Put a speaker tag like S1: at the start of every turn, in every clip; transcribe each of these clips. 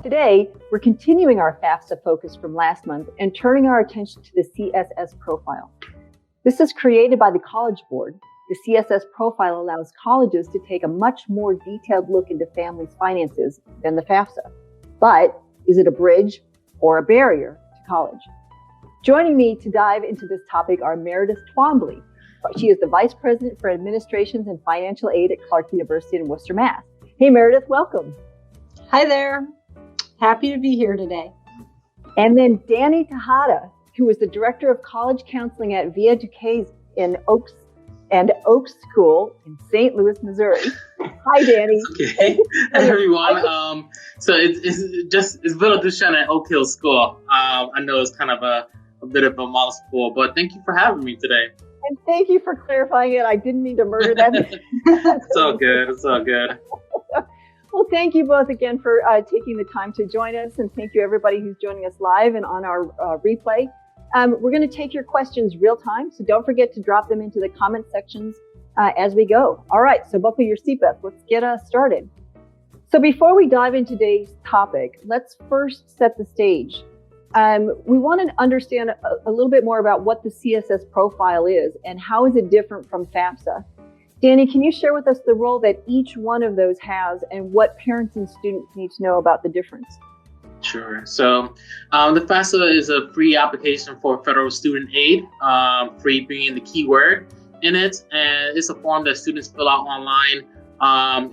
S1: Today, we're continuing our FAFSA focus from last month and turning our attention to the CSS Profile. This is created by the College Board. The CSS Profile allows colleges to take a much more detailed look into families' finances than the FAFSA. But is it a bridge or a barrier to college? Joining me to dive into this topic are Meredith Twombly. She is the Vice President for Administrations and Financial Aid at Clark University in Worcester, Mass. Hey, Meredith, welcome.
S2: Hi there. Happy to be here today.
S1: And then Danny Tejada, who is the Director of College Counseling at Via Duchesne in Oaks School in St. Louis, Missouri. Hi, Danny.
S3: Okay. Hey, everyone. It's Villa Duchesne at Oak Hill School. I know it's kind of a bit of a mouthful, but thank you for having me today.
S1: And thank you for clarifying it. I didn't mean to murder that.
S3: It's all good. It's all good.
S1: Well, thank you both again for taking the time to join us, and thank you everybody who's joining us live and on our replay. We're going to take your questions real time, so don't forget to drop them into the comment sections as we go. All right, so buckle your seatbelts. Let's get started. So before we dive into today's topic, let's first set the stage. We want to understand a little bit more about what the CSS Profile is and how is it different from FAFSA. Danny, can you share with us the role that each one of those has and what parents and students need to know about the difference?
S3: Sure. So the FAFSA is a free application for federal student aid, free being the key word in it. And it's a form that students fill out online,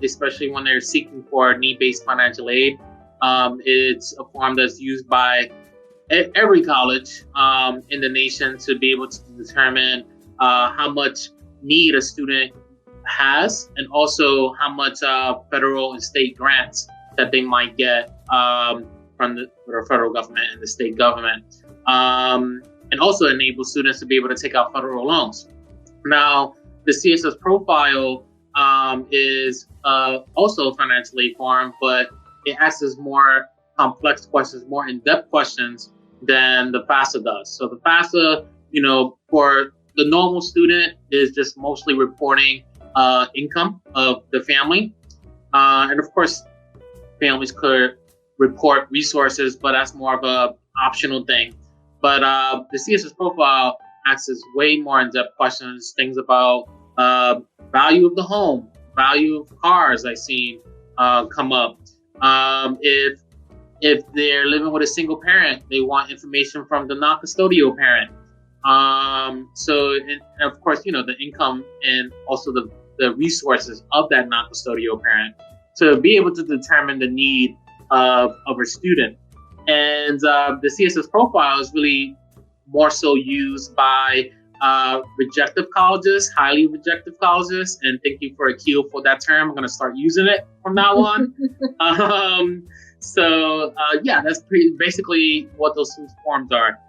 S3: especially when they're seeking for need-based financial aid. It's a form that's used by every college in the nation to be able to determine how much need a student has, and also how much federal and state grants that they might get from the federal government and the state government, and also enable students to be able to take out federal loans. Now, the CSS Profile is also a financial aid form, but it asks more complex questions, more in-depth questions than the FAFSA does. So the FAFSA, for the normal student is just mostly reporting income of the family. And of course, families could report resources, but that's more of a optional thing. But the CSS Profile asks way more in-depth questions, things about value of the home, value of cars I've seen come up. If they're living with a single parent, they want information from the non-custodial parent. And of course, the income and also the resources of that non-custodial parent to be able to determine the need of a student. And the CSS Profile is really more so used by rejective colleges, highly rejective colleges. And thank you for a cue for that term. I'm going to start using it from now on. That's basically what those two forms are.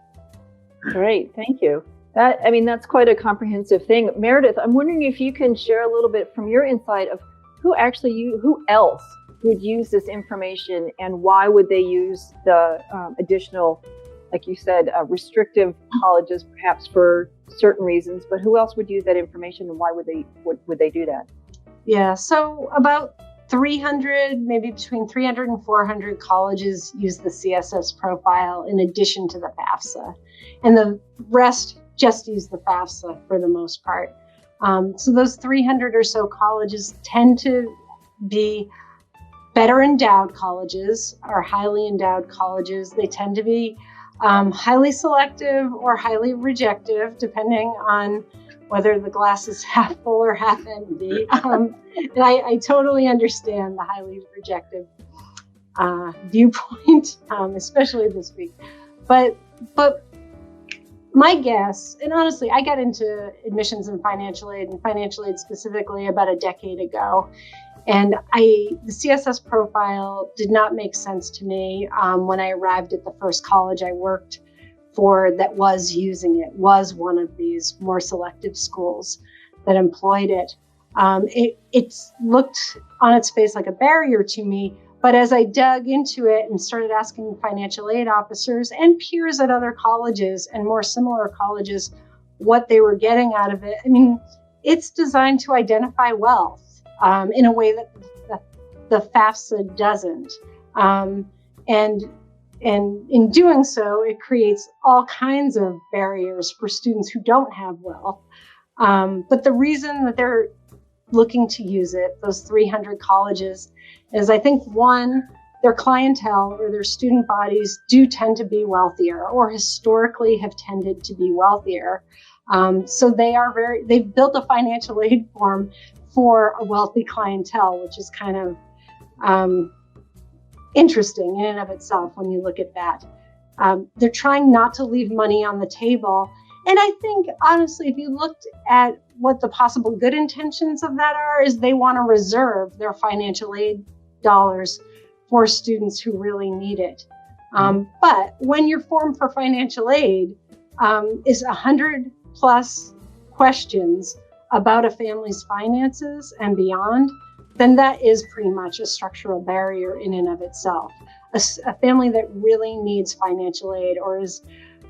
S1: Great, thank you. That's quite a comprehensive thing. Meredith, I'm wondering if you can share a little bit from your insight of who else would use this information and why would they use the additional, like you said, restrictive colleges, perhaps for certain reasons, but who else would use that information and why would they do that?
S2: Yeah, so about 300, maybe between 300 and 400 colleges use the CSS Profile in addition to the FAFSA. And the rest just use the FAFSA for the most part. So those 300 or so colleges tend to be better endowed colleges or highly endowed colleges. They tend to be highly selective or highly rejective, depending on whether the glass is half full or half empty. And I totally understand the highly rejective viewpoint, especially this week. But my guess, and honestly, I got into admissions and financial aid specifically about a decade ago. And the CSS Profile did not make sense to me when I arrived at the first college I worked for that was using it, was one of these more selective schools that employed it. It looked on its face like a barrier to me, but as I dug into it and started asking financial aid officers and peers at other colleges and more similar colleges what they were getting out of it, it's designed to identify wealth in a way that the FAFSA doesn't. And in doing so, it creates all kinds of barriers for students who don't have wealth. But the reason that they're looking to use it, those 300 colleges, is I think one, their clientele or their student bodies do tend to be wealthier, or historically have tended to be wealthier. So they've built a financial aid form for a wealthy clientele, which is kind of interesting in and of itself when you look at that. They're trying not to leave money on the table. And I think, honestly, if you looked at what the possible good intentions of that are, is they want to reserve their financial aid dollars for students who really need it. But when your form for financial aid is 100 plus questions about a family's finances and beyond, then that is pretty much a structural barrier in and of itself. A family that really needs financial aid or is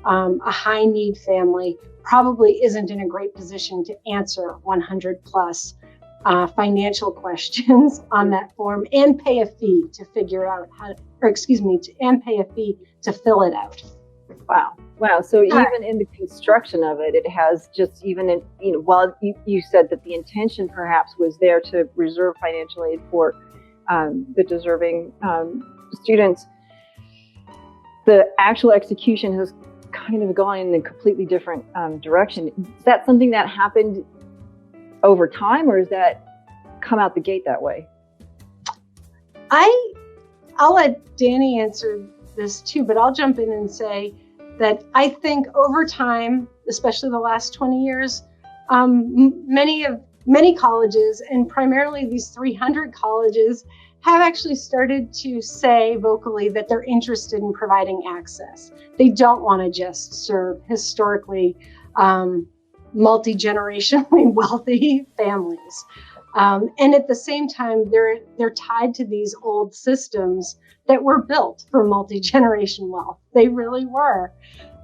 S2: a high need family probably isn't in a great position to answer 100 plus financial questions on that form and pay a fee to figure out and pay a fee to fill it out.
S1: Wow. So even in the construction of it, it has just while you said that the intention perhaps was there to reserve financial aid for the deserving students, the actual execution has kind of gone in a completely different direction. Is that something that happened over time, or does that come out the gate that way?
S2: I'll let Danny answer this too, but I'll jump in and say that I think over time, especially the last 20 years, many colleges, and primarily these 300 colleges, have actually started to say vocally that they're interested in providing access. They don't want to just serve historically multi-generationally wealthy families. And at the same time, they're tied to these old systems that were built for multi-generation wealth. They really were.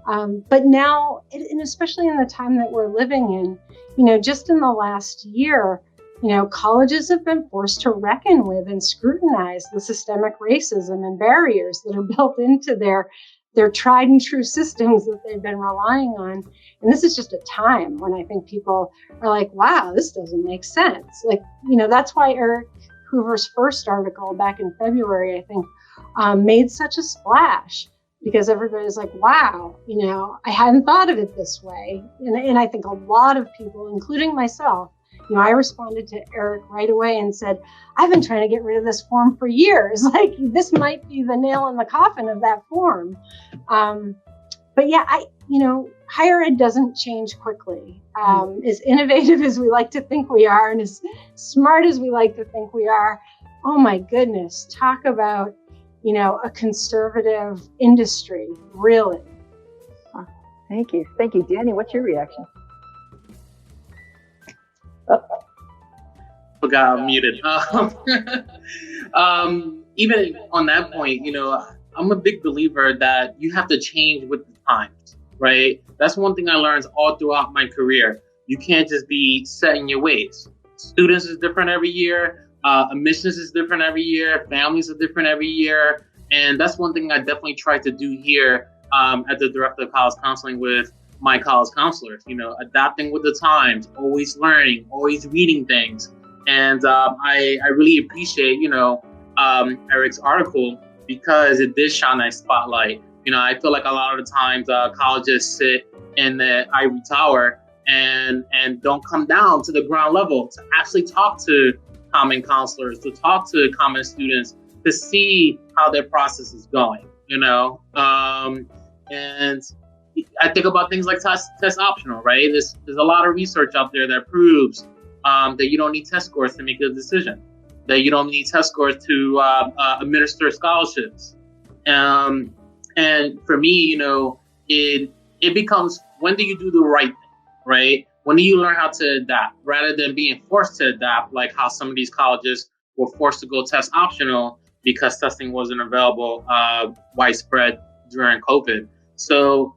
S2: But now, and especially in the time that we're living in, just in the last year, colleges have been forced to reckon with and scrutinize the systemic racism and barriers that are built into their tried and true systems that they've been relying on. And this is just a time when I think people are like, wow, this doesn't make sense. That's why Eric Hoover's first article back in February, I think, made such a splash, because everybody's like, wow, I hadn't thought of it this way. And I think a lot of people, including myself, I responded to Eric right away and said, I've been trying to get rid of this form for years. This might be the nail in the coffin of that form. But yeah, higher ed doesn't change quickly. As innovative as we like to think we are, and as smart as we like to think we are, oh my goodness, talk about, a conservative industry, really.
S1: Thank you. Danny, what's your reaction?
S3: Got muted. Even on that point, I'm a big believer that you have to change with the times, right? That's one thing I learned all throughout my career. You can't just be set in your ways. Students is different every year. Admissions is different every year. Families are different every year. And that's one thing I definitely try to do here at the Director of College Counseling with my college counselors, adapting with the times, always learning, always reading things. And I really appreciate, Eric's article, because it did shine a spotlight. I feel like a lot of the times colleges sit in the ivory tower and don't come down to the ground level to actually talk to common counselors, to talk to common students, to see how their process is going, and I think about things like test optional, right? There's a lot of research out there that proves that you don't need test scores to make a decision, that you don't need test scores to administer scholarships. And for me, it becomes, when do you do the right thing, right? When do you learn how to adapt rather than being forced to adapt, like how some of these colleges were forced to go test optional because testing wasn't available widespread during COVID. So,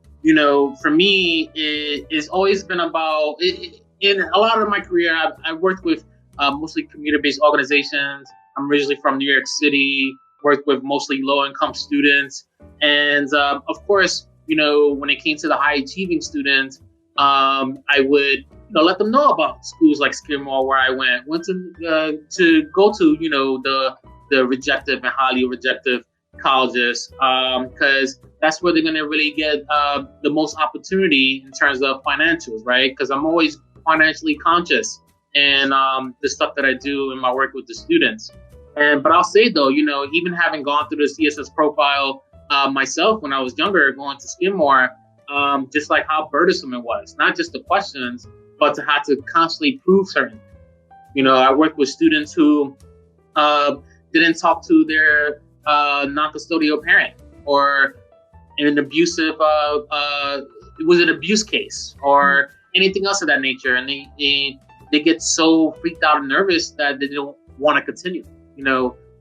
S3: for me, it's always been about, in a lot of my career, I've worked with mostly community-based organizations. I'm originally from New York City, worked with mostly low-income students. And of course, when it came to the high-achieving students, I would let them know about schools like Skidmore, where I went to go to, the rejected and highly rejected colleges, because that's where they're going to really get the most opportunity in terms of financials, right? Because I'm always financially conscious in the stuff that I do in my work with the students. But I'll say though, even having gone through the CSS profile myself when I was younger, going to Skidmore, just like how burdensome it was, not just the questions, but to have to constantly prove certain. I worked with students who didn't talk to their non-custodial parent, or in an abusive, it was an abuse case, or anything else of that nature, and they get so freaked out and nervous that they don't want to continue.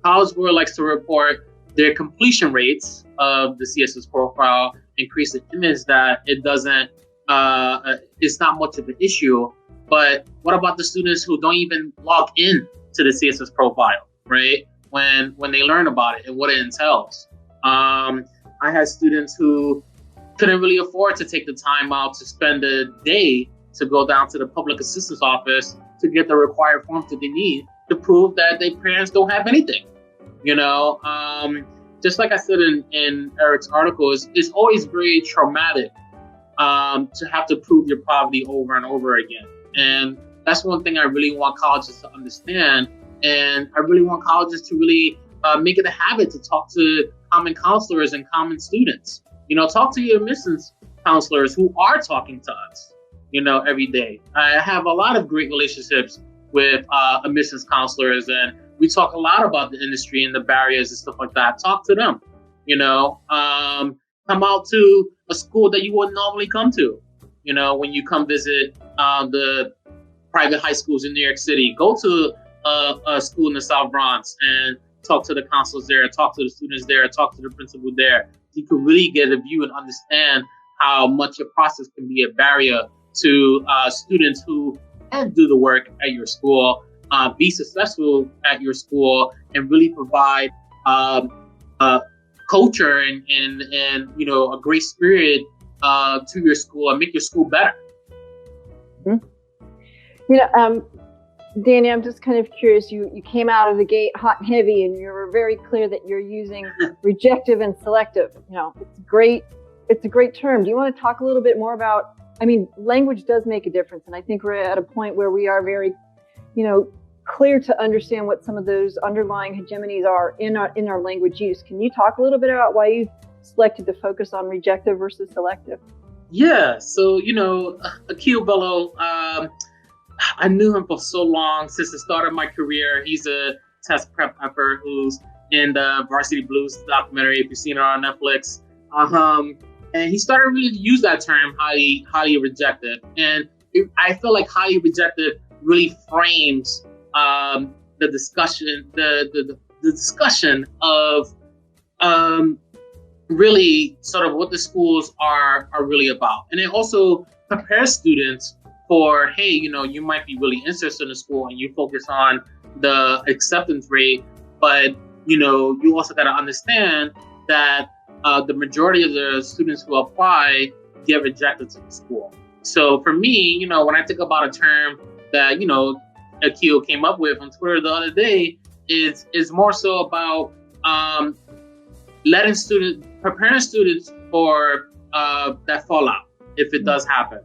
S3: College Board likes to report their completion rates of the CSS profile, increase the image that it doesn't, it's not much of an issue. But what about the students who don't even log in to the CSS profile, right? When they learn about it and what it entails. I had students who couldn't really afford to take the time out to spend a day to go down to the public assistance office to get the required forms that they need to prove that their parents don't have anything. Just like I said in Eric's article, it's always very traumatic to have to prove your poverty over and over again. And that's one thing I really want colleges to understand. And I really want colleges to really make it a habit to talk to common counselors and common students. Talk to your admissions counselors who are talking to us, every day. I have a lot of great relationships with admissions counselors, and we talk a lot about the industry and the barriers and stuff like that. Talk to them, come out to a school that you wouldn't normally come to, when you come visit the private high schools in New York City. Go to a school in the South Bronx and talk to the counselors there, talk to the students there, talk to the principal there. You can really get a view and understand how much your process can be a barrier to students who can do the work at your school, be successful at your school, and really provide culture and a great spirit to your school and make your school better.
S1: Mm-hmm. Danny, I'm just kind of curious. You came out of the gate hot and heavy, and you were very clear that you're using rejective and selective. It's great. It's a great term. Do you want to talk a little bit more about? Language does make a difference, and I think we're at a point where we are very, clear to understand what some of those underlying hegemonies are in our language use. Can you talk a little bit about why you selected to focus on rejective versus selective?
S3: Yeah. So Akil Bello. I knew him for so long, since the start of my career. He's a test prep effort who's in the Varsity Blues documentary, if you've seen it on Netflix. And he started really to use that term, highly rejected. And I feel like highly rejected really frames the discussion, the discussion of really sort of what the schools are really about. And it also prepares students for, hey, you might be really interested in the school and you focus on the acceptance rate, but you also got to understand that the majority of the students who apply get rejected to the school. So for me, when I think about a term that Akil came up with on Twitter the other day, is more so about preparing students for that fallout if it does happen.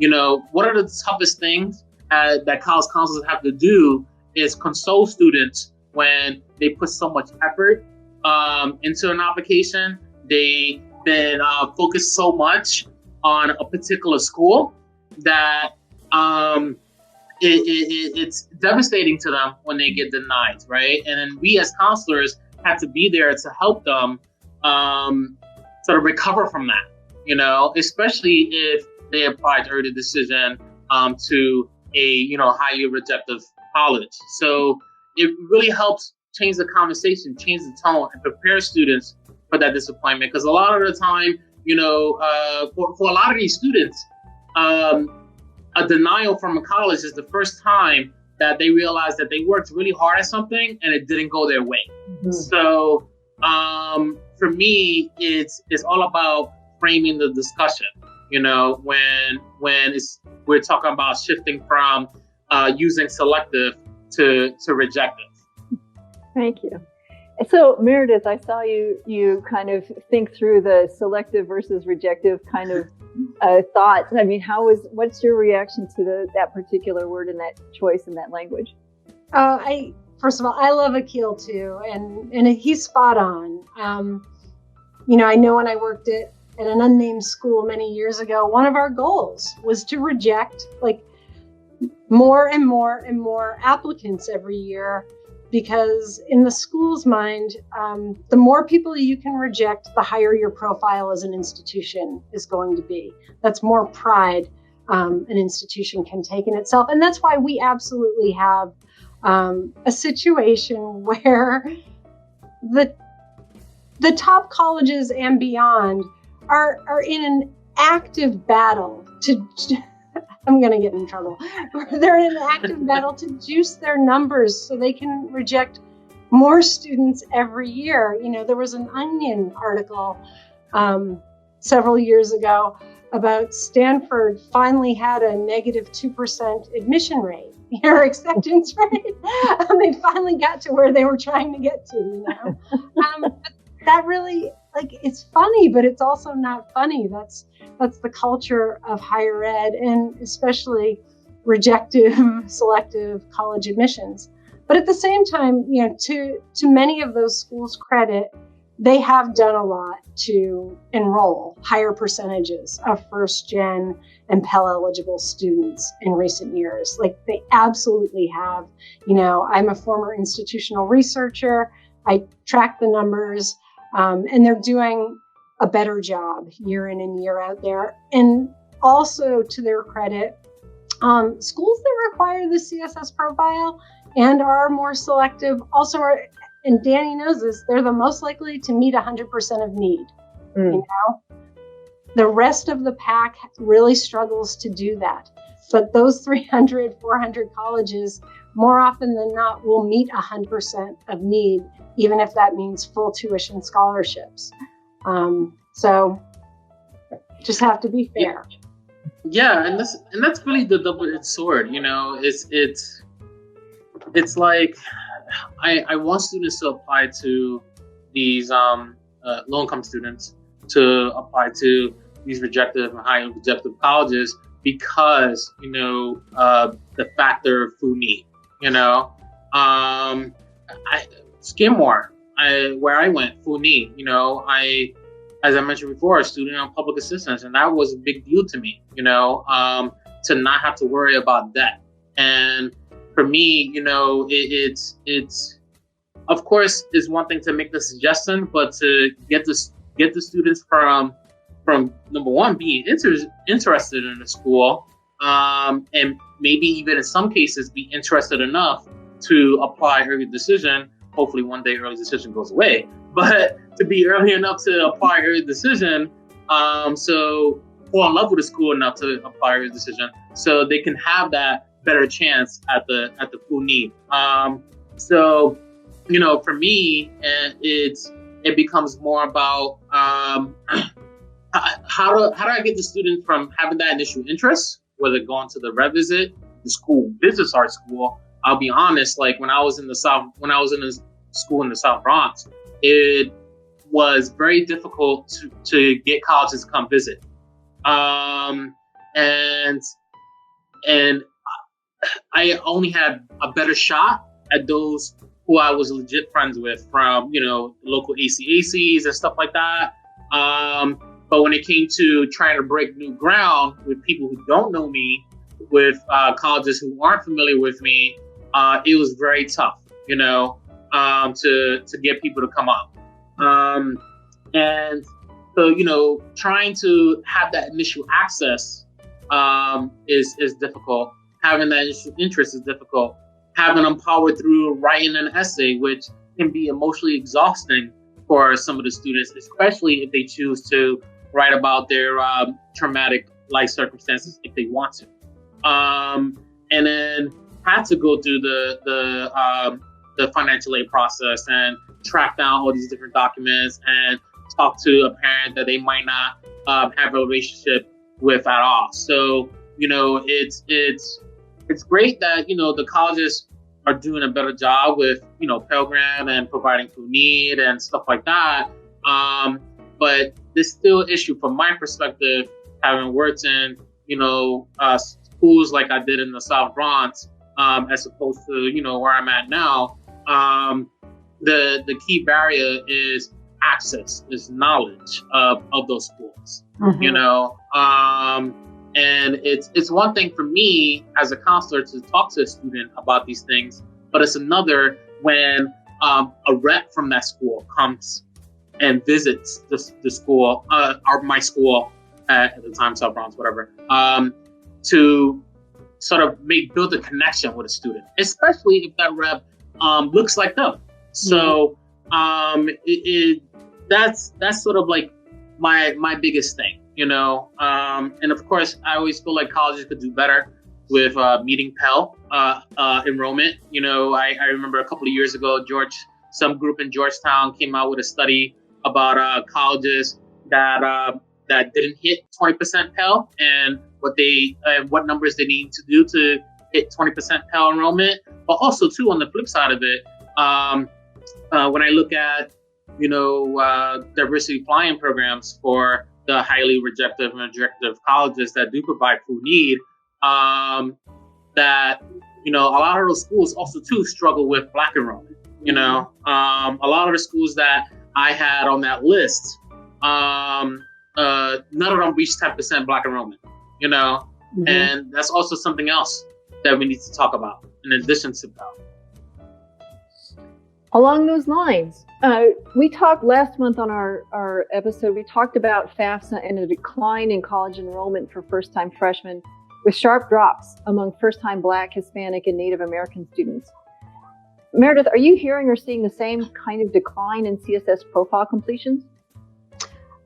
S3: One of the toughest things that college counselors have to do is console students when they put so much effort into an application. They've been focused so much on a particular school that it's devastating to them when they get denied, right? And then we as counselors have to be there to help them sort of recover from that, especially if they applied early decision to a highly rejective college. So it really helps change the conversation, change the tone, and prepare students for that disappointment. Because a lot of the time, for a lot of these students, a denial from a college is the first time that they realize that they worked really hard at something and it didn't go their way. Mm-hmm. So for me, it's all about framing the discussion. When we're talking about shifting from using selective to rejective.
S1: Thank you. So Meredith, I saw you kind of think through the selective versus rejective kind of thoughts. I mean, what's your reaction to that particular word and that choice in that language?
S2: First of all, I love Akil too, and he's spot on. I know when I worked at an unnamed school many years ago, one of our goals was to reject more and more and more applicants every year, because in the school's mind, the more people you can reject, the higher your profile as an institution is going to be. That's more pride an institution can take in itself. And that's why we absolutely have a situation where the top colleges and beyond are in an active battle to I'm going to get in trouble. They're in an active battle to juice their numbers so they can reject more students every year. There was an Onion article several years ago about Stanford finally had a negative 2% admission rate, or acceptance rate. They finally got to where they were trying to get to, But that really, it's funny, but it's also not funny. That's the culture of higher ed, and especially rejective, selective college admissions. But at the same time, to many of those schools' credit, they have done a lot to enroll higher percentages of first-gen and Pell eligible students in recent years. They absolutely have. I'm a former institutional researcher. I track the numbers, and they're doing a better job year in and year out there. And also, to their credit, schools that require the CSS profile and are more selective also are, and Danny knows this, they're the most likely to meet 100% of need. The rest of the pack really struggles to do that. But those 300, 400 colleges, more often than not, will meet 100% of need, even if that means full tuition scholarships. So just have to be fair.
S3: Yeah, and that's really the double-edged sword. It's like I want students to apply to these low-income students to apply to these rejective and high rejective colleges because the factor of food need. Skidmore, where I went, food need. As I mentioned before, a student on public assistance, and that was a big deal to me. To not have to worry about that. And for me, it's of course is one thing to make the suggestion, but to get the students from number one being interested in the school, and maybe even in some cases be interested enough to apply early decision. Hopefully one day early decision goes away, but to be early enough to apply early decision, so fall in love with the school enough to apply early decision, so they can have that better chance at the full need. So for me, it becomes more about how do I get the student from having that initial interest, whether going to the revisit, the school business art school. I'll be honest, when I was in a school in the South Bronx, it was very difficult to get colleges to come visit. And I only had a better shot at those who I was legit friends with from, local ACACs and stuff like that. But when it came to trying to break new ground with people who don't know me, with colleges who aren't familiar with me, it was very tough, to get people to come up. And so, trying to have that initial access is difficult. Having that initial interest is difficult. Having them power through writing an essay, which can be emotionally exhausting for some of the students, especially if they choose to write about their traumatic life circumstances if they want to. And then have to go through the financial aid process and track down all these different documents and talk to a parent that they might not have a relationship with at all. So, it's great that, the colleges are doing a better job with, Pell Grant and providing food need and stuff like that. But there's still an issue from my perspective, having worked in, schools like I did in the South Bronx, as opposed to, where I'm at now. The key barrier is access, is knowledge of those schools, and it's one thing for me as a counselor to talk to a student about these things, but it's another when a rep from that school comes and visits the school, or my school at the time, South Bronx, whatever, to sort of build a connection with a student, especially if that rep looks like them. So that's sort of like my biggest thing, and of course I always feel like colleges could do better with meeting Pell enrollment. I remember a couple of years ago, some group in Georgetown came out with a study about colleges that didn't hit 20% Pell and what numbers they need to do to hit 20% Pell enrollment. But also too, on the flip side of it, when I look at diversity flying programs for the highly rejective and rejective colleges that do provide food need, that a lot of those schools also too struggle with Black enrollment. A lot of the schools that I had on that list, none of them reached 10% Black enrollment. And that's also something else that we need to talk about in addition to Pell.
S1: Along those lines, we talked last month on our episode, we talked about FAFSA and a decline in college enrollment for first-time freshmen with sharp drops among first-time Black, Hispanic, and Native American students. Meredith, are you hearing or seeing the same kind of decline in CSS profile completions?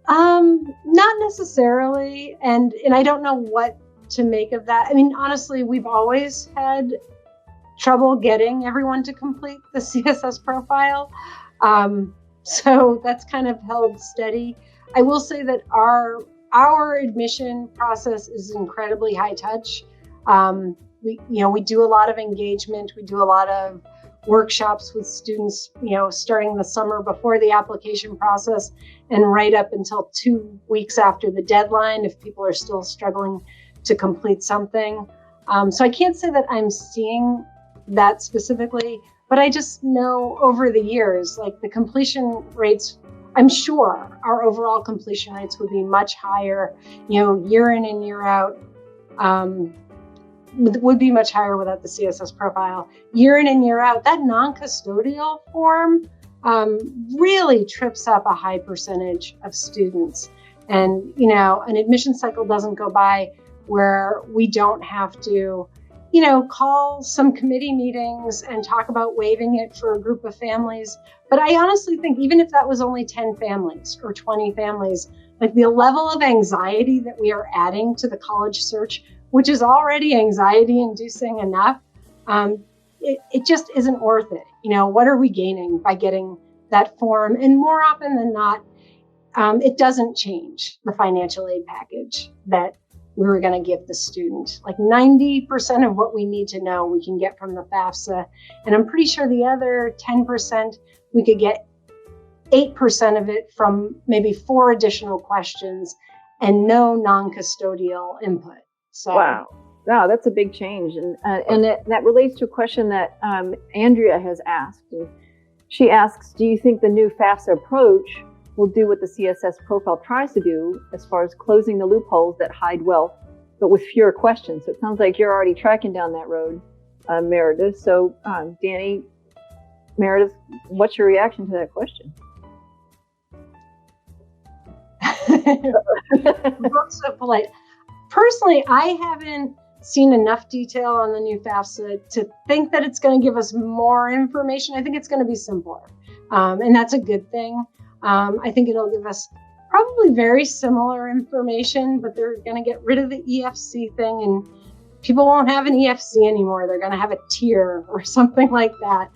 S2: Not necessarily, and I don't know what to make of that. I mean, honestly, we've always had trouble getting everyone to complete the CSS profile. So that's kind of held steady. I will say that our admission process is incredibly high touch. We do a lot of engagement. We do a lot of workshops with students, starting the summer before the application process and right up until 2 weeks after the deadline if people are still struggling to complete something. So I can't say that I'm seeing that specifically, but I just know over the years, like the completion rates, I'm sure our overall completion rates would be much higher, year in and year out, would be much higher without the CSS profile. Year in and year out, that non-custodial form really trips up a high percentage of students. And, an admission cycle doesn't go by where we don't have to, call some committee meetings and talk about waiving it for a group of families. But I honestly think even if that was only 10 families or 20 families, like the level of anxiety that we are adding to the college search, which is already anxiety inducing enough, it just isn't worth it. What are we gaining by getting that form? And more often than not, it doesn't change the financial aid package that we were going to give the student. Like 90% of what we need to know we can get from the FAFSA. And I'm pretty sure the other 10%, we could get 8% of it from maybe 4 additional questions and no non-custodial input. So,
S1: Wow, that's a big change. And that relates to a question that Andrea has asked. And she asks, do you think the new FAFSA approach will do what the CSS profile tries to do as far as closing the loopholes that hide wealth, but with fewer questions? So it sounds like you're already tracking down that road, Meredith. So Danny, Meredith, what's your reaction to that question?
S2: Both so polite. Personally, I haven't seen enough detail on the new FAFSA to think that it's going to give us more information. I think it's going to be simpler, and that's a good thing. I think it'll give us probably very similar information, but they're going to get rid of the EFC thing, and people won't have an EFC anymore. They're going to have a tier or something like that.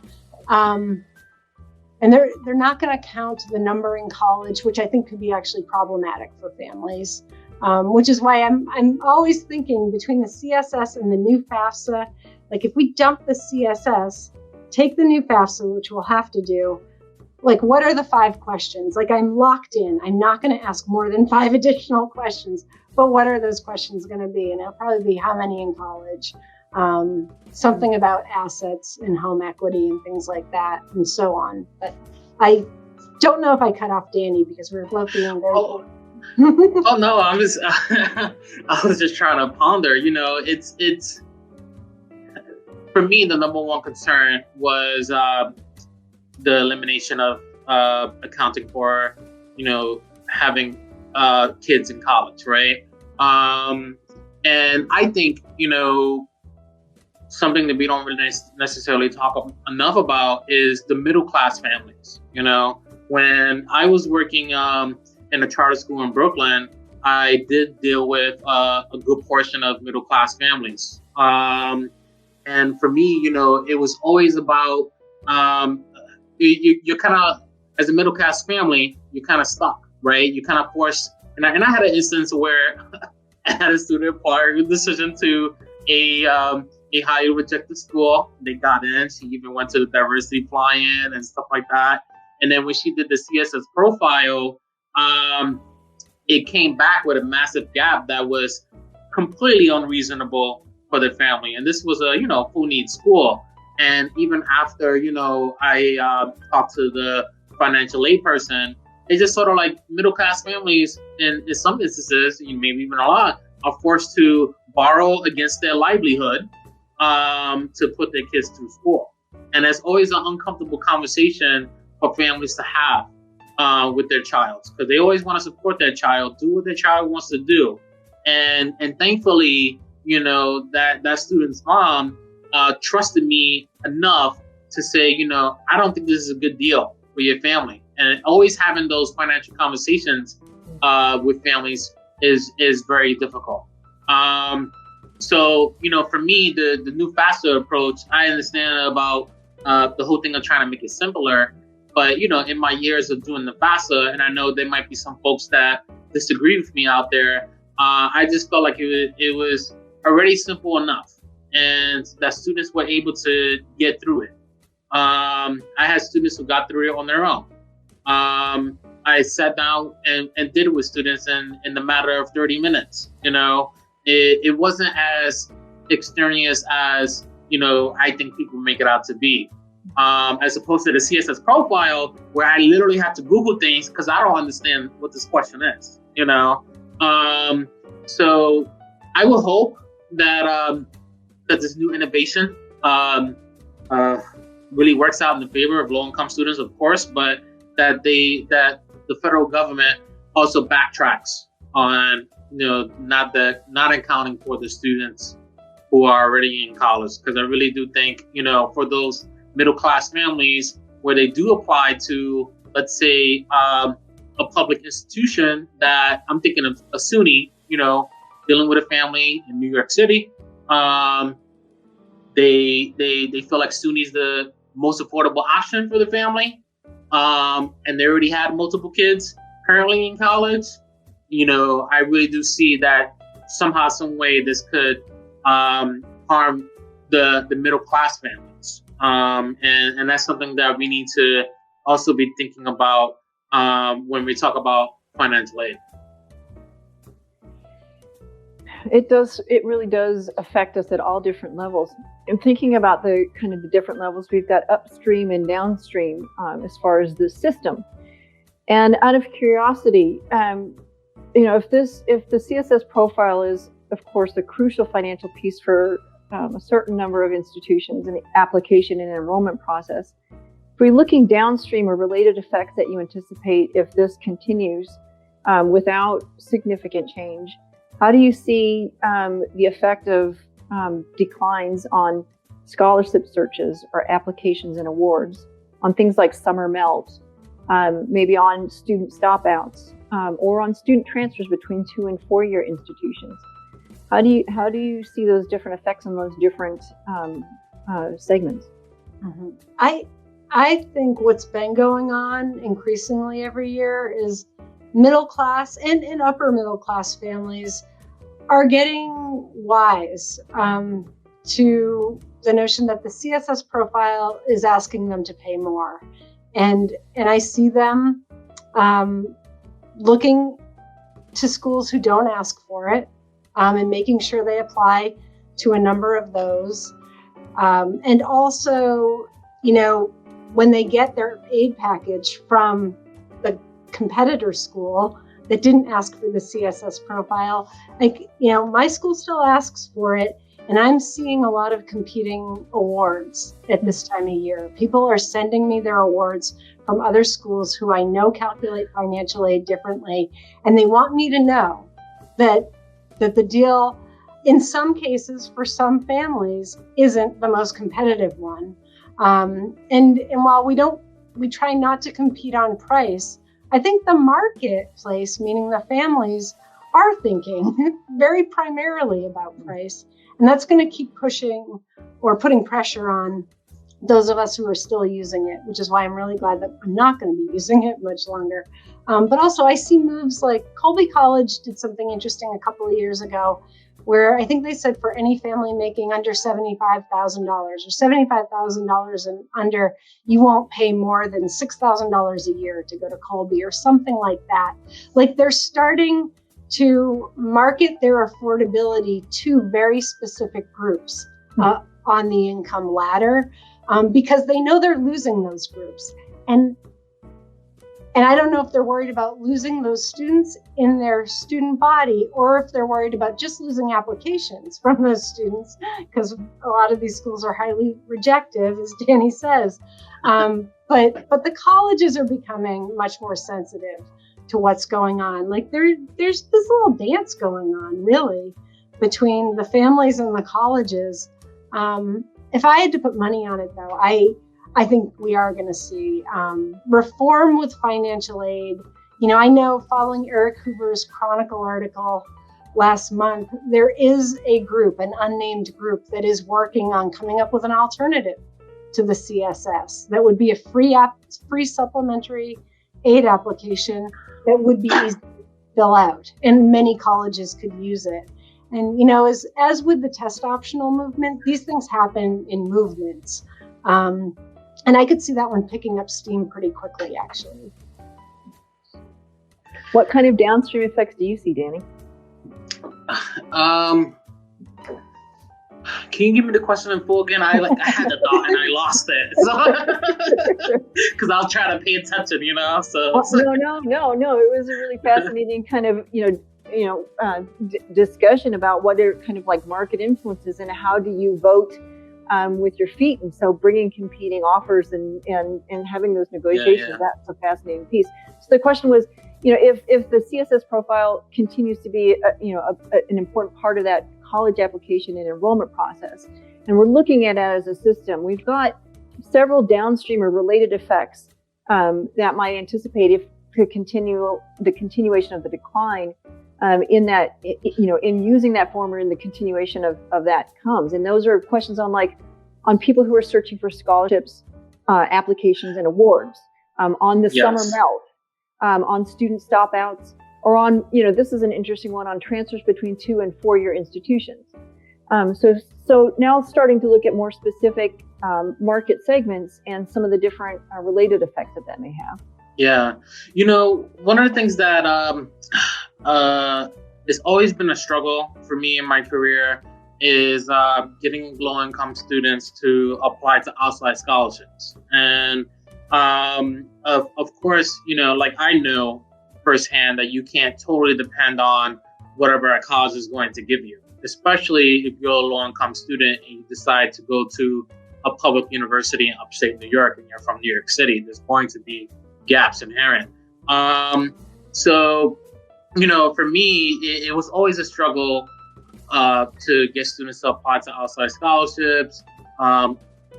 S2: And they're not going to count the number in college, which I think could be actually problematic for families. Which is why I'm always thinking between the CSS and the new FAFSA, like if we dump the CSS, take the new FAFSA, which we'll have to do, like what are the 5 questions? Like I'm locked in. I'm not going to ask more than 5 additional questions, but what are those questions going to be? And it'll probably be how many in college, something about assets and home equity and things like that, and so on. But I don't know if I cut off Danny because we're both being very
S3: Oh no, I was just trying to ponder. It's for me the number one concern was the elimination of accounting for having kids in college, right? And I think something that we don't really necessarily talk enough about is the middle class families. When I was working in a charter school in Brooklyn, I did deal with a good portion of middle class families. And for me, it was always about you're kind of, as a middle class family, you're kind of stuck, right? You kind of forced. And I had an instance where I had a student apply a decision to a highly rejected school. They got in. She even went to the diversity fly-in and stuff like that. And then when she did the CSS profile, it came back with a massive gap that was completely unreasonable for the family. And this was a full needs school. And even after I talked to the financial aid person, it's just sort of like middle class families in some instances, maybe even a lot, are forced to borrow against their livelihood to put their kids through school. And that's always an uncomfortable conversation for families to have with their child, because they always want to support their child, do what their child wants to do. And thankfully, that student's mom trusted me enough to say, I don't think this is a good deal for your family. And always having those financial conversations with families is very difficult. So, for me, the new FAFSA approach, I understand about the whole thing of trying to make it simpler. But, in my years of doing the FAFSA, and I know there might be some folks that disagree with me out there, I just felt like it was already simple enough and that students were able to get through it. I had students who got through it on their own. I sat down and did it with students in the matter of 30 minutes. It wasn't as extraneous as, I think people make it out to be. As opposed to the CSS profile, where I literally have to Google things because I don't understand what this question is, So I will hope that this new innovation really works out in the favor of low-income students, of course, but that the federal government also backtracks on not accounting for the students who are already in college, because I really do think for those middle class families where they do apply to, let's say, a public institution that I'm thinking of a SUNY, dealing with a family in New York City. They feel like SUNY is the most affordable option for the family. And they already had multiple kids currently in college. I really do see that somehow, some way this could harm the middle class families. And that's something that we need to also be thinking about when we talk about financial aid.
S1: It really does affect us at all different levels. I'm thinking about the different levels. We've got upstream and downstream as far as the system. And out of curiosity, if the CSS profile is, of course, a crucial financial piece for a certain number of institutions in the application and enrollment process, if we're looking downstream or related effects that you anticipate if this continues without significant change, how do you see the effect of declines on scholarship searches or applications and awards, on things like summer melt, maybe on student stop-outs, or on student transfers between 2- and 4-year institutions? How do you see those different effects on those different segments?
S2: Mm-hmm. I think what's been going on increasingly every year is middle class and upper middle class families are getting wise to the notion that the CSS profile is asking them to pay more. And I see them looking to schools who don't ask for it and making sure they apply to a number of those. And also, when they get their aid package from the competitor school that didn't ask for the CSS profile, my school still asks for it. And I'm seeing a lot of competing awards at this time of year. People are sending me their awards from other schools who I know calculate financial aid differently. And they want me to know that the deal, in some cases, for some families, isn't the most competitive one. And while we try not to compete on price, I think the marketplace, meaning the families, are thinking very primarily about price. And that's going to keep pushing or putting pressure on those of us who are still using it, which is why I'm really glad that I'm not going to be using it much longer. But also I see moves like Colby College did something interesting a couple of years ago, where I think they said for any family making under $75,000 or $75,000 and under, you won't pay more than $6,000 a year to go to Colby or something like that. Like they're starting to market their affordability to very specific groups on the income ladder because they know they're losing those groups. And I don't know if they're worried about losing those students in their student body or if they're worried about just losing applications from those students, because a lot of these schools are highly rejective, as Danny says. But the colleges are becoming much more sensitive to what's going on. Like there's this little dance going on, really, between the families and the colleges. If I had to put money on it, though, I think we are going to see reform with financial aid. I know following Eric Hoover's Chronicle article last month, there is a group, an unnamed group, that is working on coming up with an alternative to the CSS that would be a free supplementary aid application that would be easy to fill out, and many colleges could use it. And as with the test optional movement, these things happen in movements. And I could see that one picking up steam pretty quickly, actually.
S1: What kind of downstream effects do you see, Danny?
S3: Can you give me the question in full again? I had the thought and I lost it. Because I was trying to pay attention, So
S1: No. It was a really fascinating kind of discussion about what are kind of like market influences and how do you vote with your feet, and so bringing competing offers and having those negotiations. That's a fascinating piece. So the question was, if the CSS profile continues to be an important part of that college application and enrollment process, and we're looking at it as a system, we've got several downstream or related effects that might anticipate if the continuation of the decline in using that form or in the continuation of that comes. And those are questions on people who are searching for scholarships, applications and awards, on the summer melt, on student stop outs, or on, this is an interesting one, on transfers between 2 and 4 year institutions. So now starting to look at more specific market segments and some of the different related effects that may have.
S3: Yeah. One of the things that it's always been a struggle for me in my career is getting low-income students to apply to outside scholarships. And of course, I know firsthand that you can't totally depend on whatever a college is going to give you, especially if you're a low-income student and you decide to go to a public university in upstate New York and you're from New York City. There's going to be gaps inherent. So for me, it was always a struggle to get students to apply to outside scholarships,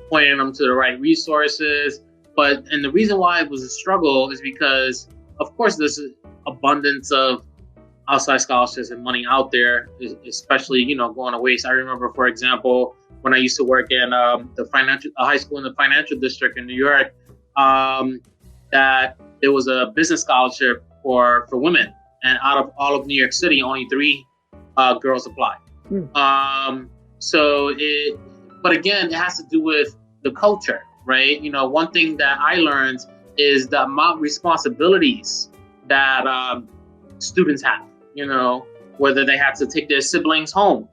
S3: pointing them to the right resources. And the reason why it was a struggle is because, of course, there's an abundance of outside scholarships and money out there, especially, going to waste. I remember, for example, when I used to work in a high school in the financial district in New York, that there was a business scholarship for women, and out of all of New York City, only 3 girls applied. But again, it has to do with the culture, right? One thing that I learned is the amount of responsibilities that students have, whether they have to take their siblings home,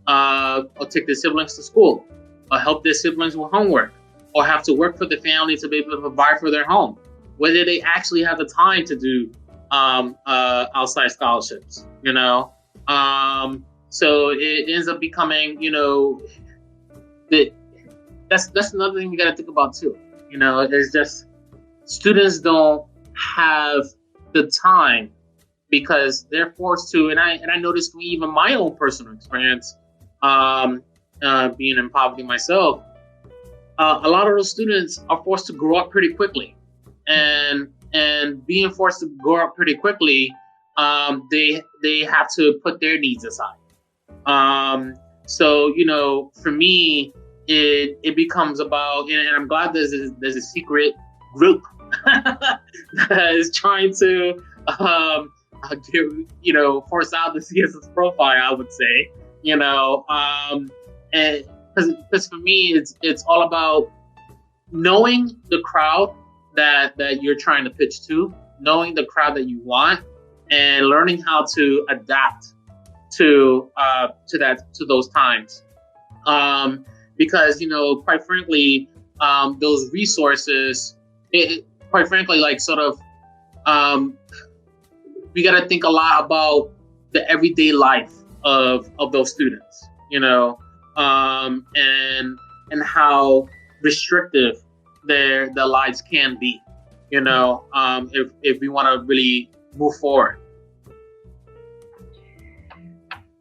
S3: or take their siblings to school, or help their siblings with homework, or have to work for the family to be able to provide for their home, whether they actually have the time to do outside scholarships, so it ends up becoming, that's another thing you got to think about too. It's just students don't have the time because they're forced to, and I noticed even my own personal experience, being in poverty myself, a lot of those students are forced to grow up pretty quickly, and being forced to grow up pretty quickly, they have to put their needs aside. So for me, it becomes about, and I'm glad there's a secret group that is trying to force out the CSS profile, I would say, and because for me, it's all about knowing the crowd that you're trying to pitch to, knowing the crowd that you want, and learning how to adapt to those times. Because quite frankly, those resources, quite frankly, like sort of, we got to think a lot about the everyday life of those students, and how restrictive their lives can be, if we want to really move forward.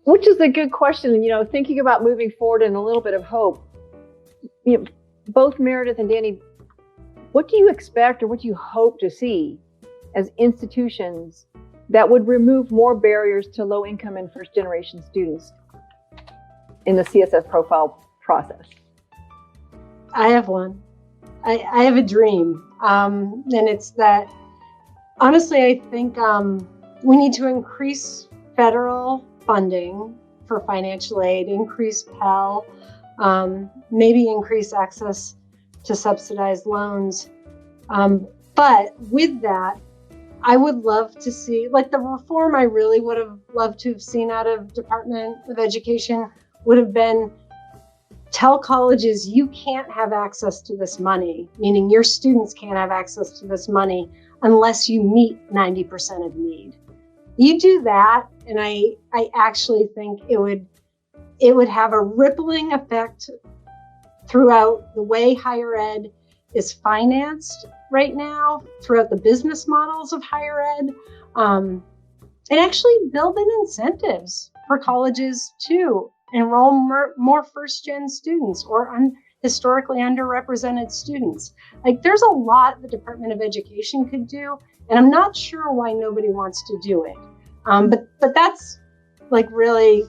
S1: Which is a good question. Thinking about moving forward and a little bit of hope, both Meredith and Danny, what do you expect or what do you hope to see as institutions that would remove more barriers to low income and first generation students in the CSS profile process?
S2: I have one. I have a dream. And it's that, honestly, I think we need to increase federal funding for financial aid, increase Pell, maybe increase access to subsidized loans. But with that, I would love to see, like, the reform I really would have loved to have seen out of Department of Education would have been, tell colleges you can't have access to this money, meaning your students can't have access to this money unless you meet 90% of need. You do that, and I actually think it would have a rippling effect throughout the way higher ed is financed right now, throughout the business models of higher ed, and actually build in incentives for colleges to enroll more first-gen students or historically underrepresented students. Like, there's a lot the Department of Education could do, and I'm not sure why nobody wants to do it. But that's like really,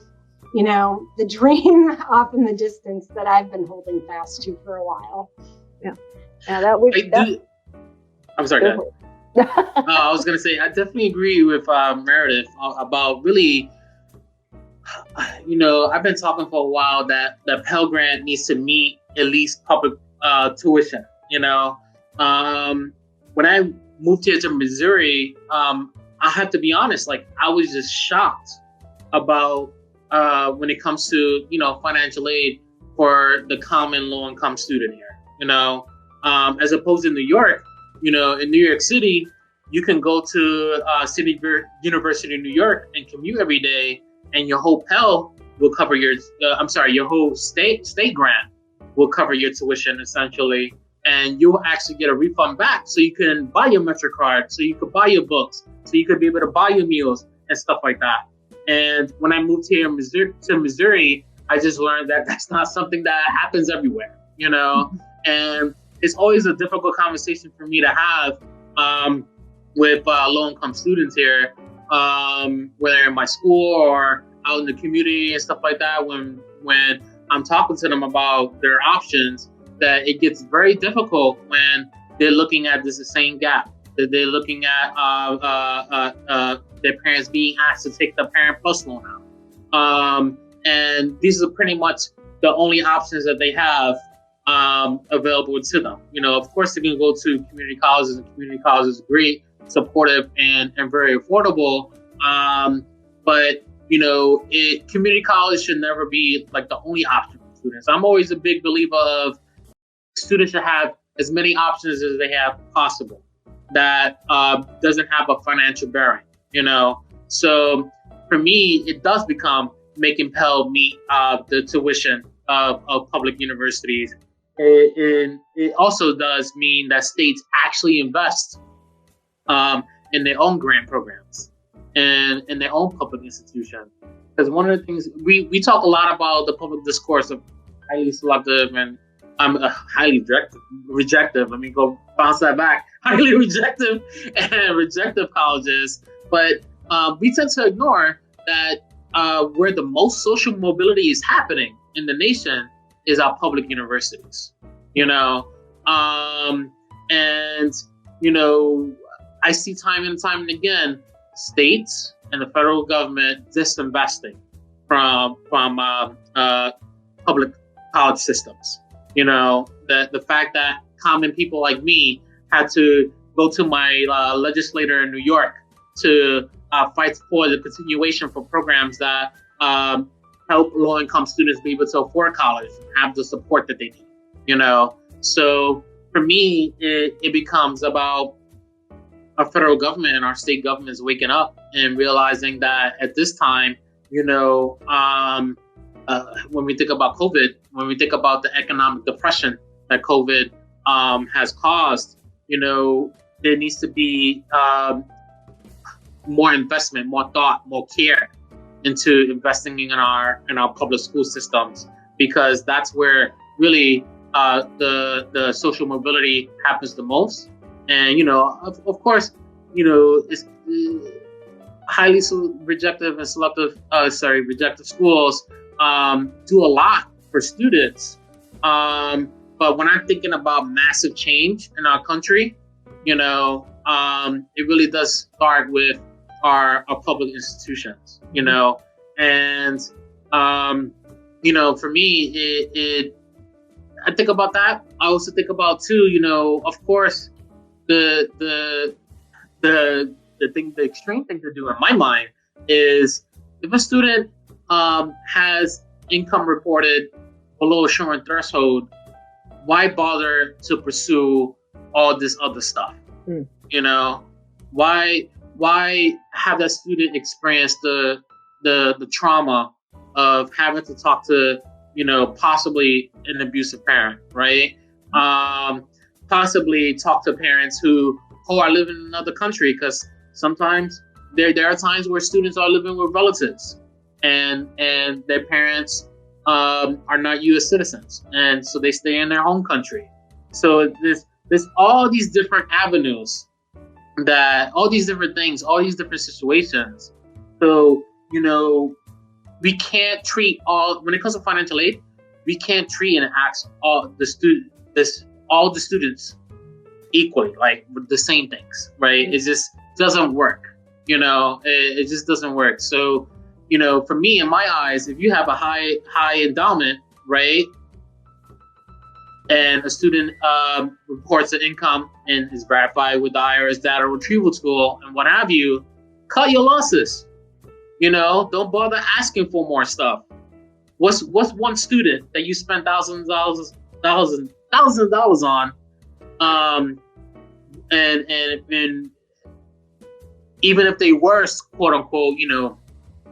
S2: the dream off in the distance that I've been holding fast to for a while.
S1: Yeah, that would.
S3: I'm sorry. I was gonna say I definitely agree with Meredith about really. I've been talking for a while that the Pell Grant needs to meet at least public tuition. When I moved here to Missouri, I have to be honest, like, I was just shocked about when it comes to, financial aid for the common low income student here, as opposed to New York. In New York City, you can go to City University of New York and commute every day, and your whole Pell will cover your whole state grant will cover your tuition essentially. And you'll actually get a refund back, so you can buy your Metro card, so you could buy your books, so you could be able to buy your meals and stuff like that. And when I moved here to Missouri, I just learned that that's not something that happens everywhere, And it's always a difficult conversation for me to have with low-income students here, whether in my school or out in the community and stuff like that. When I'm talking to them about their options, that it gets very difficult when they're looking at this the same gap. That they're looking at their parents being asked to take the Parent Plus loan out. And these are pretty much the only options that they have available to them. Of course, they can go to community colleges, and community colleges are great, supportive, and very affordable. But community college should never be like the only option for students. I'm always a big believer of students should have as many options as they have possible that doesn't have a financial bearing. So for me, it does become making Pell meet the tuition of public universities. It also does mean that states actually invest in their own grant programs and in their own public institutions. Because one of the things we talk a lot about the public discourse of highly selective and highly rejective. Let me go bounce that back. Highly rejective and rejective colleges, but we tend to ignore that where the most social mobility is happening in the nation is our public universities. I see time and time and again states and the federal government disinvesting from public college systems. The fact that common people like me had to go to my legislator in New York to fight for the continuation for programs that help low-income students be able to afford college, have the support that they need. So for me, it becomes about our federal government and our state governments waking up and realizing that at this time, when we think about COVID, when we think about the economic depression that COVID has caused, there needs to be more investment, more thought, more care into investing in our public school systems, because that's where really the social mobility happens the most. And of course, it's highly rejective and selective, rejective schools do a lot for students. But when I'm thinking about massive change in our country, it really does start with our public institutions, and for me, I think about that. I also think about too, of course, the extreme thing to do in my mind is if a student has income reported below a certain threshold, why bother to pursue all this other stuff? Why have that student experience the trauma of having to talk to possibly an abusive parent, right? Possibly talk to parents who are living in another country, because sometimes there are times where students are living with relatives and their parents are not U.S. citizens, and so they stay in their home country. So there's all these different avenues, all these different things, all these different situations. So we can't treat when it comes to financial aid, we can't treat and ask all the students equally, like with the same things, right? It just doesn't work. It just doesn't work. So, for me, in my eyes, if you have a high endowment, right, and a student reports an income and is verified with the IRS data retrieval tool and what have you, cut your losses. Don't bother asking for more stuff. What's one student that you spend thousands of dollars on, and even if they were quote unquote,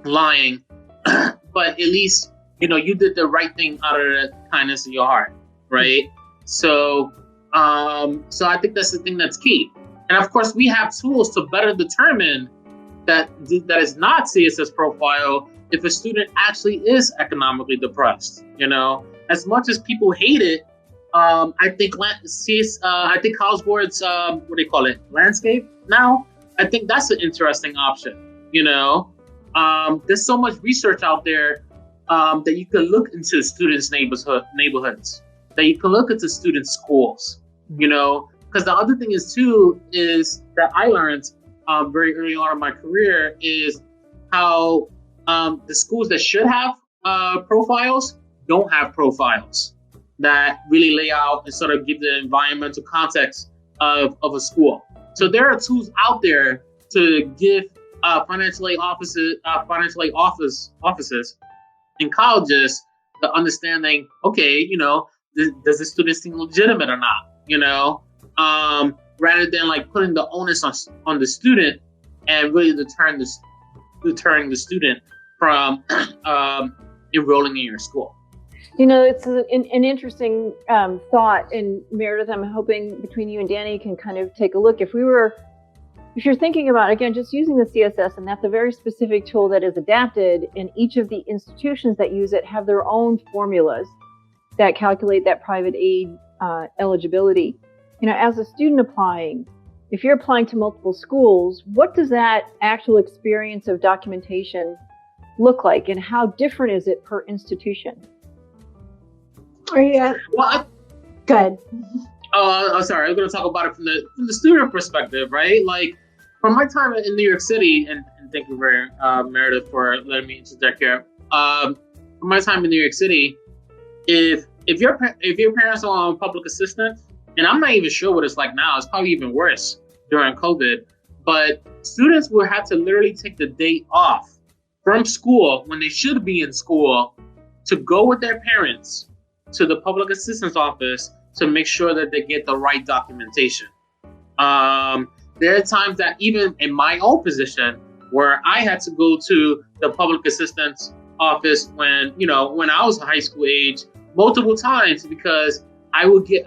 S3: lying, but at least you did the right thing out of the kindness of your heart, right? So I think that's the thing that's key. And of course, we have tools to better determine that is not CSS Profile if a student actually is economically depressed. As much as people hate it, I think College Board's what do they call it, landscape now. I think that's an interesting option. There's so much research out there that you can look into students' neighborhoods, that you can look into students' schools. Because Because the other thing is too, is that I learned very early on in my career is how the schools that should have profiles don't have profiles that really lay out and sort of give the environmental context of a school. So there are tools out there to give financial aid offices in colleges the understanding, okay, you know, does the student seem legitimate or not? You know, rather than like putting the onus on the student and really deterring the student from enrolling in your school.
S1: You know, it's an interesting thought. And Meredith, I'm hoping between you and Danny can kind of take a look. If you're thinking about, again, just using the CSS, and that's a very specific tool that is adapted, and each of the institutions that use it have their own formulas that calculate that private aid eligibility. You know, as a student applying, if you're applying to multiple schools, what does that actual experience of documentation look like, and how different is it per institution?
S3: Well,
S2: good.
S3: I'm sorry. I'm going to talk about it from the student perspective, right? Like from my time in New York City, and thank you very Meredith for letting me interject here. From my time in New York City, if your parents are on public assistance, and I'm not even sure what it's like now, it's probably even worse during COVID, but students will have to literally take the day off from school when they should be in school to go with their parents to the public assistance office to make sure that they get the right documentation. There are times that even in my own position where I had to go to the public assistance office when I was high school age multiple times because I would get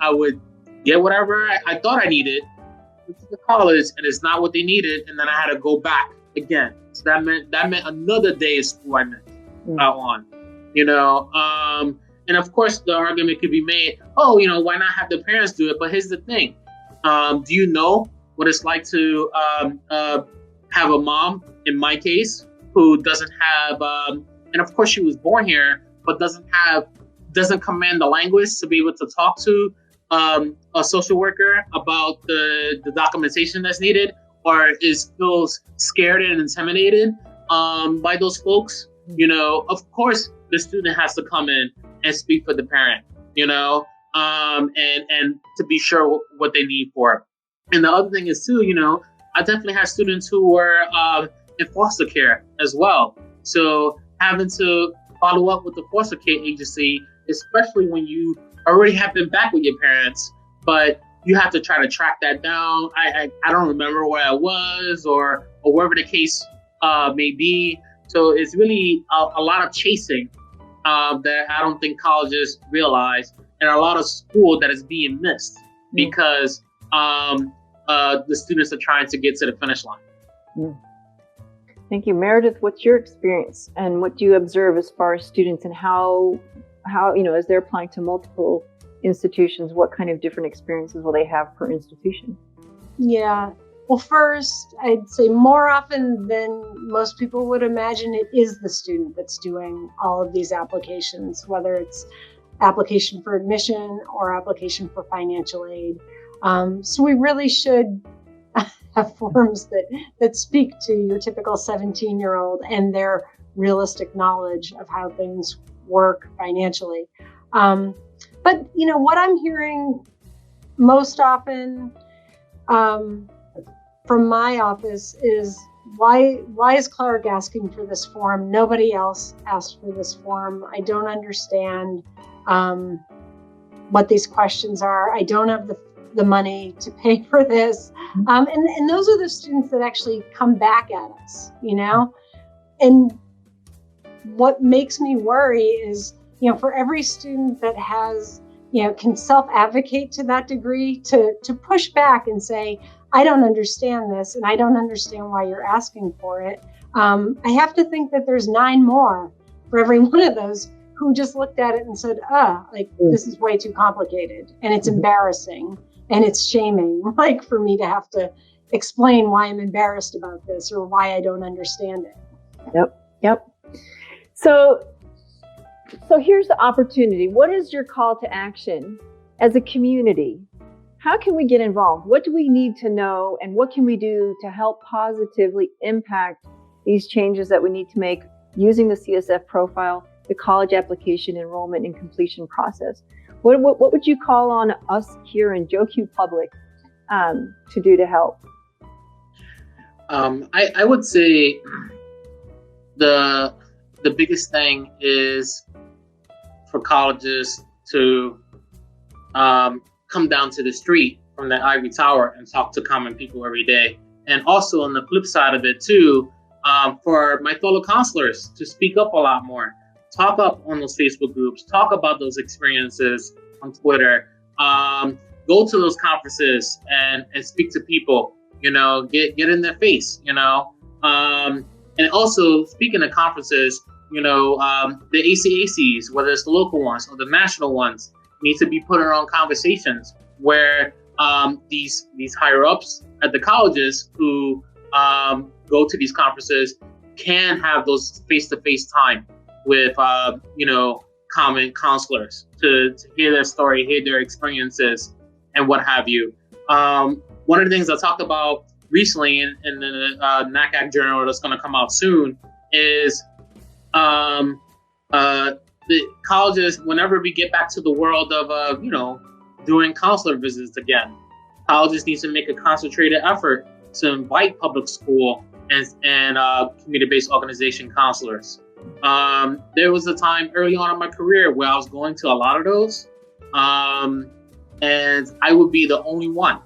S3: whatever I thought I needed to the college, and it's not what they needed, and then I had to go back again. So that meant another day of school I missed out on, you know. And of course, the argument could be made, why not have the parents do it? But here's the thing. Do you know what it's like to have a mom, in my case, who doesn't have, and of course she was born here, but doesn't command the language to be able to talk to a social worker about the documentation that's needed, or feels scared and intimidated by those folks? You know, of course, the student has to come in and speak for the parent, you know, and to be sure what they need for it. And the other thing is too, you know, I definitely have students who were in foster care as well. So having to follow up with the foster care agency, especially when you already have been back with your parents, but you have to try to track that down. I don't remember where I was or wherever the case may be. So it's really a lot of chasing that I don't think colleges realize, and a lot of school that is being missed because the students are trying to get to the finish line.
S1: Thank you. Meredith, what's your experience and what do you observe as far as students and how, as they're applying to multiple institutions, what kind of different experiences will they have per institution?
S2: Yeah. Well, first, I'd say more often than most people would imagine, it is the student that's doing all of these applications, whether it's application for admission or application for financial aid. So we really should have forms that speak to your typical 17-year-old and their realistic knowledge of how things work financially. But, what I'm hearing most often from my office is, why is Clark asking for this form? Nobody else asked for this form. I don't understand what these questions are. I don't have the money to pay for this. And those are the students that actually come back at us, And what makes me worry is, for every student that has, can self-advocate to that degree, to push back and say, I don't understand this, and I don't understand why you're asking for it. I have to think that there's 9 more for every one of those who just looked at it and said, this is way too complicated, and it's embarrassing, and it's shaming, for me to have to explain why I'm embarrassed about this or why I don't understand it.
S1: Yep. So here's the opportunity. What is your call to action as a community how can we get involved? What do we need to know, and what can we do to help positively impact these changes that we need to make using the CSF profile, the college application enrollment and completion process? What would you call on us here in JoQ Public to do to help?
S3: I would say the biggest thing is for colleges to come down to the street from the ivory tower and talk to common people every day. And also on the flip side of it too, for my fellow counselors to speak up a lot more, talk up on those Facebook groups, talk about those experiences on Twitter, go to those conferences and speak to people, get in their face, and also speaking of conferences, the ACACs, whether it's the local ones or the national ones, need to be put on conversations where these higher ups at the colleges who go to these conferences can have those face-to-face time with common counselors to hear their story, hear their experiences, and what have you. One of the things I talked about recently in the NACAC journal that's going to come out soon is the colleges, whenever we get back to the world of, doing counselor visits again, colleges need to make a concentrated effort to invite public school and community-based organization counselors. There was a time early on in my career where I was going to a lot of those, and I would be the only one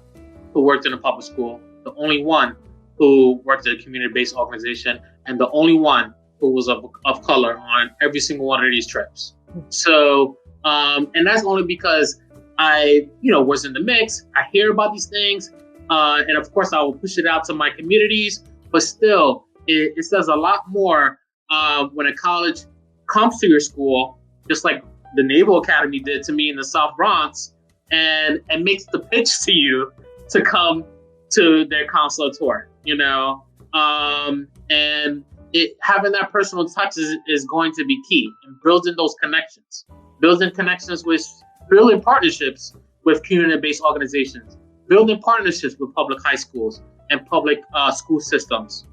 S3: who worked in a public school, the only one who worked at a community-based organization, and the only one who was of color on every single one of these trips. So, and that's only because I, was in the mix. I hear about these things, and of course I will push it out to my communities, but still, it says a lot more when a college comes to your school, just like the Naval Academy did to me in the South Bronx, and makes the pitch to you to come to their consular tour, and having that personal touch is going to be key in building those connections, building partnerships with community-based organizations, building partnerships with public high schools and public school systems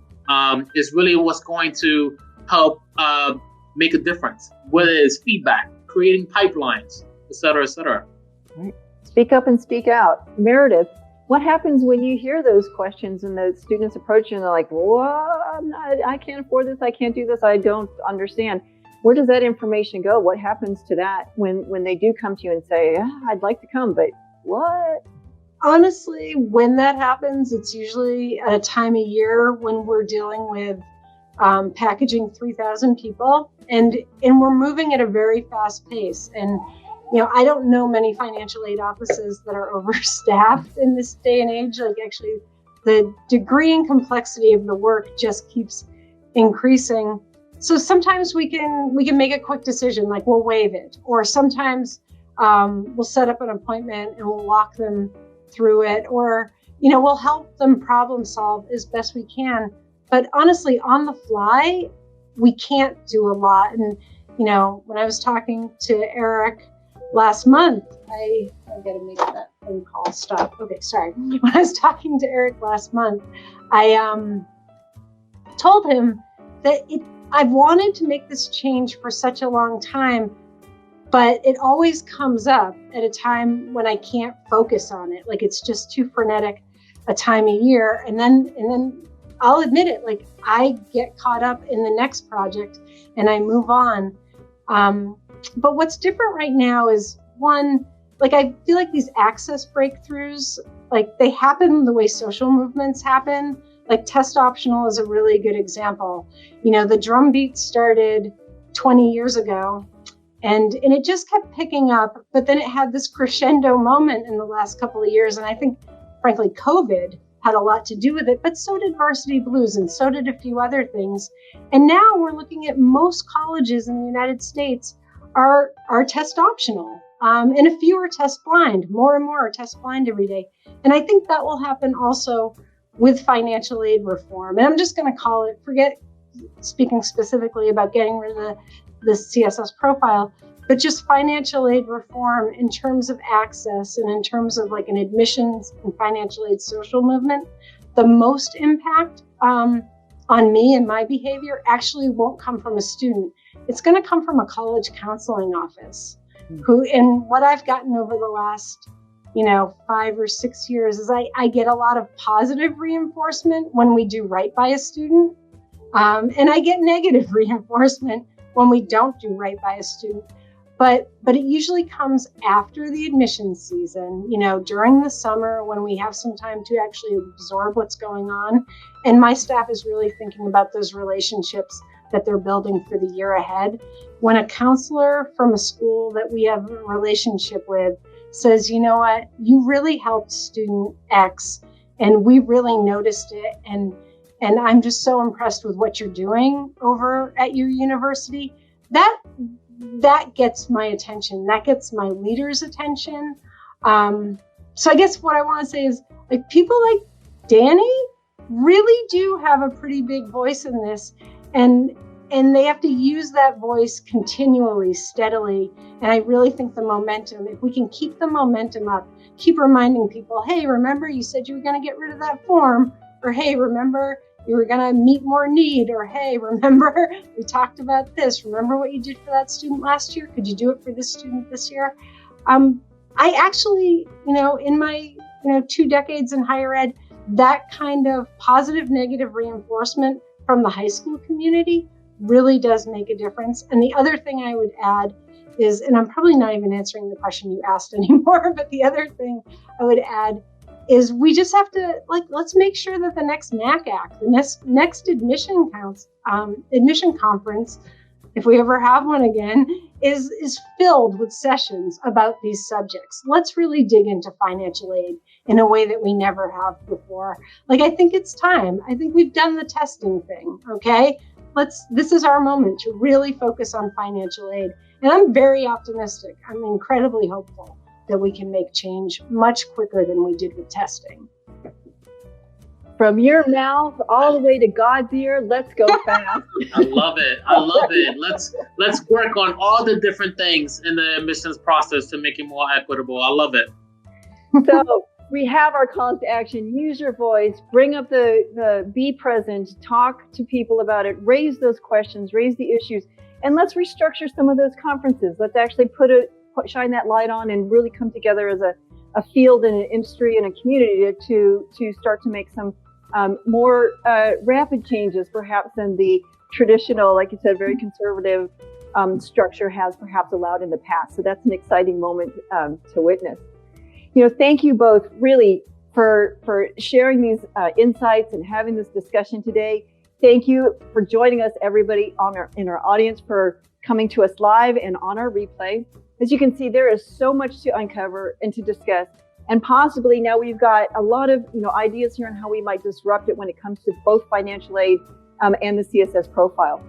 S3: is really what's going to help make a difference, whether it's feedback, creating pipelines, et cetera, et cetera.
S1: Right. Speak up and speak out. Meredith, what happens when you hear those questions and the students approach you and they're like, I can't afford this, I can't do this, I don't understand. Where does that information go? What happens to that when they do come to you and say, I'd like to come, but what?
S2: Honestly, when that happens, it's usually at a time of year when we're dealing with packaging 3,000 people and we're moving at a very fast pace. And I don't know many financial aid offices that are overstaffed in this day and age. Like actually, the degree and complexity of the work just keeps increasing. So sometimes we can make a quick decision, like we'll waive it, or sometimes we'll set up an appointment and we'll walk them through it, or we'll help them problem solve as best we can. But honestly, on the fly, we can't do a lot. And when I was talking to Eric last month, I gotta make that phone call stop. Okay, sorry. When I was talking to Eric last month, I told him that I've wanted to make this change for such a long time, but it always comes up at a time when I can't focus on it. Like it's just too frenetic a time of year. And then I'll admit it, like I get caught up in the next project and I move on. But what's different right now is one, like I feel like these access breakthroughs, like they happen the way social movements happen. Like test optional is a really good example. The drumbeat started 20 years ago and it just kept picking up, but then it had this crescendo moment in the last couple of years. And I think, frankly, COVID had a lot to do with it, but so did Varsity Blues and so did a few other things. And now we're looking at most colleges in the United States are test optional. And a few are test blind, more and more are test blind every day. And I think that will happen also with financial aid reform. And I'm just going to call it, forget speaking specifically about getting rid of the CSS profile, but just financial aid reform in terms of access and in terms of like an admissions and financial aid social movement, the most impact on me and my behavior actually won't come from a student. It's going to come from a college counseling office who, and what I've gotten over the last 5 or 6 years is I get a lot of positive reinforcement when we do right by a student. And I get negative reinforcement when we don't do right by a student. But it usually comes after the admissions season, during the summer when we have some time to actually absorb what's going on. And my staff is really thinking about those relationships that they're building for the year ahead. When a counselor from a school that we have a relationship with says, you know what, you really helped student X and we really noticed it. And I'm just so impressed with what you're doing over at your university. That gets my attention. That gets my leaders' attention. So I guess what I want to say is, like, people like Danny really do have a pretty big voice in this, and they have to use that voice continually, steadily. And I really think the momentum, if we can keep the momentum up, keep reminding people, hey, remember you said you were going to get rid of that form, or hey, remember you were going to meet more need, or hey, remember we talked about this. Remember what you did for that student last year? Could you do it for this student this year? I actually, in my 2 decades in higher ed, that kind of positive, negative reinforcement from the high school community really does make a difference. And the other thing I would add is, and I'm probably not even answering the question you asked anymore, but the other thing I would add is we just have to, let's make sure that the next NACAC, the next admission conference, if we ever have one again, is filled with sessions about these subjects. Let's really dig into financial aid in a way that we never have before. I think it's time. I think we've done the testing thing, okay? This is our moment to really focus on financial aid. And I'm very optimistic. I'm incredibly hopeful that we can make change much quicker than we did with testing.
S1: From your mouth all the way to God's ear, let's go fast.
S3: I love it. Let's work on all the different things in the admissions process to make it more equitable. I love it.
S1: So we have our calls to action. Use your voice, bring up be present, talk to people about it, raise those questions, raise the issues, and let's restructure some of those conferences. Let's actually shine that light on and really come together as a field and an industry and a community to start to make some more rapid changes, perhaps than the traditional, like you said, very conservative structure has perhaps allowed in the past. So that's an exciting moment to witness. Thank you both really for sharing these insights and having this discussion today. Thank you for joining us, everybody in our audience, for coming to us live and on our replay. As you can see, there is so much to uncover and to discuss. And possibly now we've got a lot of ideas here on how we might disrupt it when it comes to both financial aid and the CSS profile.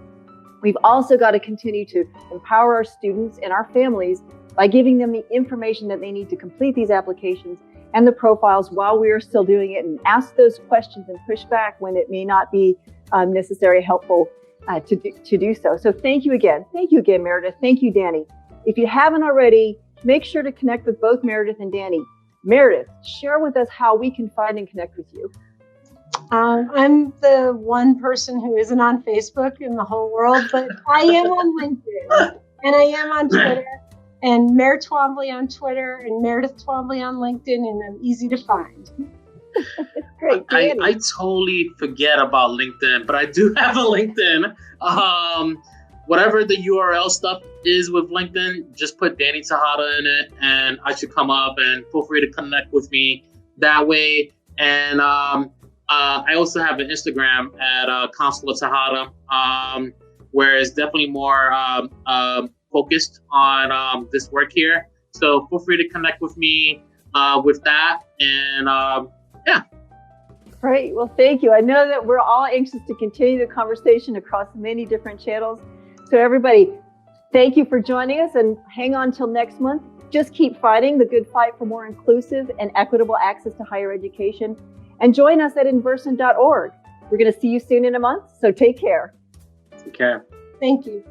S1: We've also got to continue to empower our students and our families by giving them the information that they need to complete these applications and the profiles while we are still doing it, and ask those questions and push back when it may not be necessarily helpful to do so. So thank you again. Thank you again, Meredith. Thank you, Danny. If you haven't already, make sure to connect with both Meredith and Danny. Meredith, share with us how we can find and connect with you.
S2: I'm the one person who isn't on Facebook in the whole world, but I am on LinkedIn and I am on Twitter, and Meredith Twombly on Twitter and Meredith Twombly on LinkedIn, and I'm easy to find.
S1: It's great.
S3: I totally forget about LinkedIn, but I do have a LinkedIn. Whatever the URL stuff is with LinkedIn, just put Danny Tejada in it and I should come up, and feel free to connect with me that way. And I also have an Instagram at Consular Tejada, where it's definitely more focused on this work here. So feel free to connect with me with that. And yeah.
S1: Great. Well, thank you. I know that we're all anxious to continue the conversation across many different channels. So everybody, thank you for joining us, and hang on till next month. Just keep fighting the good fight for more inclusive and equitable access to higher education, and join us at Inversant.org. We're going to see you soon in a month, so take care.
S3: Take care.
S2: Thank you.